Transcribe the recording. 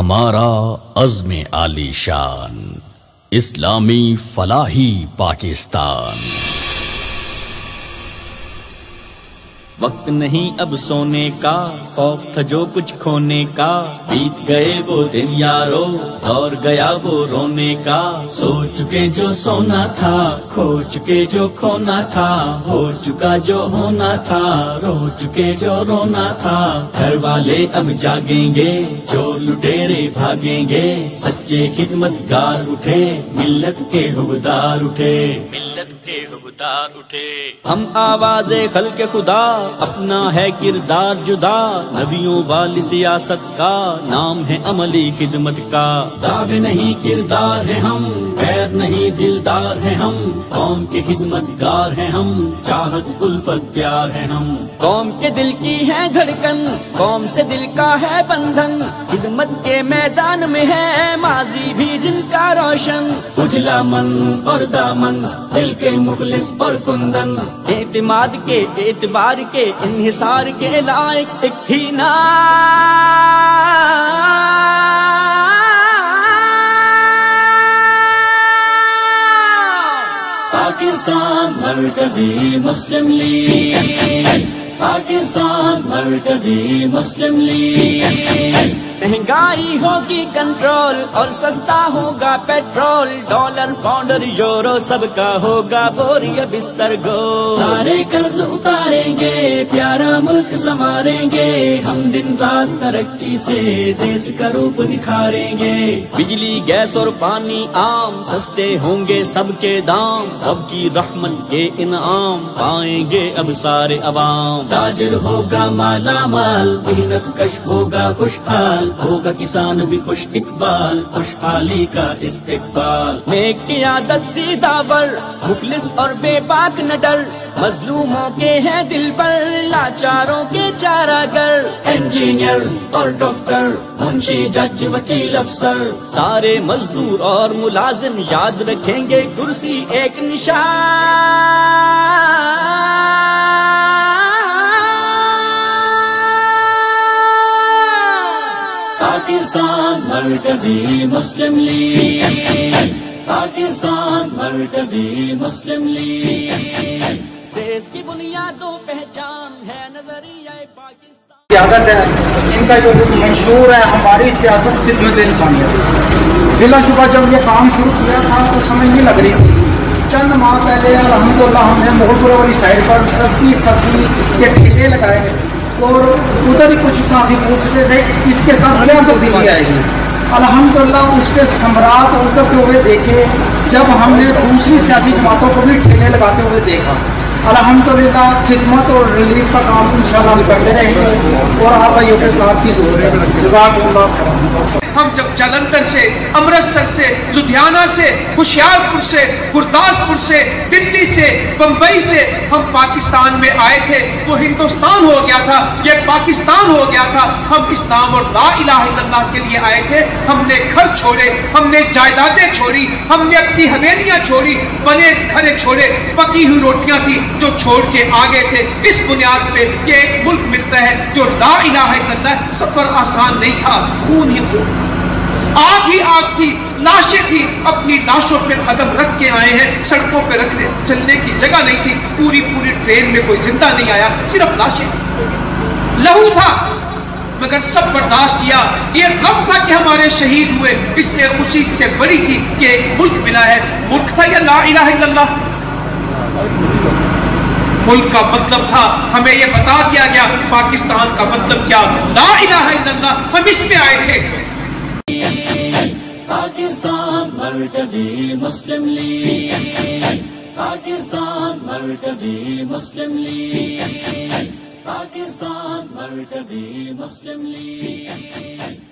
ہمارا عزم عالی شان، اسلامی فلاحی پاکستان۔ وقت نہیں اب سونے کا، خوف تھا جو کچھ کھونے کا، بیت گئے وہ دن یارو، دور گیا وہ رونے کا۔ سو چکے جو سونا تھا، کھو چکے جو کھونا تھا، ہو چکا جو ہونا تھا، رو چکے جو رونا تھا۔ گھر والے اب جاگیں گے، جو لٹیرے بھاگیں گے، سچے خدمت گار اٹھے، ملت کے حبدار اٹھے، ملت کے حبدار اٹھے۔ ہم آواز خلق خدا، اپنا ہے کردار جدا، نبیوں والی سیاست کا نام ہے عملی خدمت کا۔ دعوے نہیں کردار ہے ہم، غیر نہیں دلدار ہے ہم، قوم کے خدمت گار ہیں ہم، چاہت الفت پیار ہے ہم۔ قوم کے دل کی ہے دھڑکن، قوم سے دل کا ہے بندھن، خدمت کے میدان میں ہے ماضی بھی جن کا روشن۔ اجلا من اور دامن، دل کے مخلص اور کندن، اعتماد کے اعتبار کے انحصار کے لائق ایک ہی نام۔ پاکستان مرکزی مسلم لیگ، پاکستان مرکزی مسلم لیگ۔ مہنگائی ہوگی کنٹرول اور سستا ہوگا پیٹرول، ڈالر پاؤنڈر یورو سب کا ہوگا بوریا بستر گو۔ سارے قرض اتاریں گے، پیارا ملک سنواریں گے، ہم دن رات ترقی سے دیس کا روپ نکھاریں گے۔ بجلی گیس اور پانی عام، سستے ہوں گے سب کے دام، رب کی رحمت کے انعام پائیں گے اب سارے عوام۔ تاجر ہوگا مالا مال، محنت کش ہوگا خوشحال، ہوگا کسان بھی خوش اقبال، خوشحالی کا استقبال۔ نیک قیادت دی داور، مخلص اور بے باک نہ ڈر، مظلوموں کے ہیں دل پر، لاچاروں کے چارہ گر۔ انجینئر اور ڈاکٹر، منشی جج وکیل افسر، سارے مزدور اور ملازم یاد رکھیں گے کرسی ایک نشان۔ پاکستان مرکزی مسلم لیگ، پاکستان مرکزی مسلم لیگ۔ دیس کی بنیاد و پہچان ہے نظریہ پاکستان۔ قیادت ہے ان کا جو منشور ہے ہماری سیاست خدمت انسانیت۔ بلا شبہ جب یہ کام شروع کیا تھا تو سمجھ نہیں لگ رہی تھی۔ چند ماہ پہلے الحمدللہ ہم نے مغلپورہ والی سائڈ پر سستی سبزی کے ٹھیلے لگائے اور ادھر ہی کچھ صحافی پوچھتے تھے اس کے ساتھ کیا تبدیلی آئے گی۔ الحمدللہ اس کے ثمرات اترتے ہوئے دیکھے جب ہم نے دوسری سیاسی جماعتوں کو بھی ٹھیلے لگاتے ہوئے دیکھا۔ الحمدللہ خدمت اور ریلیف کا کام انشاءاللہ ہم کرتے رہیں گے اور آپ بھائیوں کے ساتھ کی ضرورت ہے۔ جزاک اللہ خیر۔ ہم جب جلندھر سے، امرتسر سے، لدھیانہ سے، ہوشیارپور سے، گرداسپور سے، دلی سے، بمبئی سے ہم پاکستان میں آئے تھے۔ وہ ہندوستان ہو گیا تھا، یہ پاکستان ہو گیا تھا۔ ہم اسلام اور لا الہ الا اللہ کے لیے آئے تھے۔ ہم نے گھر چھوڑے، ہم نے جائیدادیں چھوڑی، ہم نے اپنی حویلیاں چھوڑی، بنے گھر چھوڑے، پکی ہوئی روٹیاں تھی جو چھوڑ کے آگے تھے۔ اس بنیاد پہ یہ ایک ملک ملتا ہے جو لا الہ الا اللہ۔ سفر آسان نہیں تھا، خون ہی خون تھا، آگ ہی آگ تھی، لاشیں تھی۔ اپنی لاشوں پہ قدم رکھ کے آئے ہیں، سڑکوں پہ رکھنے چلنے کی جگہ نہیں تھی، پوری ٹرین میں کوئی زندہ نہیں آیا، صرف لاشیں تھی، لہو تھا، مگر سب برداشت کیا۔ یہ غم تھا کہ ہمارے شہید ہوئے، اس لیے خوشی سے بڑی تھی کہ ایک ملک ملا ہے۔ ملک تھا یا لا الہ الا اللہ؟ ملک کا مطلب تھا، ہمیں یہ بتا دیا گیا پاکستان کا مطلب کیا، لا الہ الا اللہ۔ ہم اس میں آئے تھے۔ پاکستان مرکزی مسلم لیگ، پاکستان مرکزی مسلم لیگ، پاکستان مرکزی مسلم لیگ۔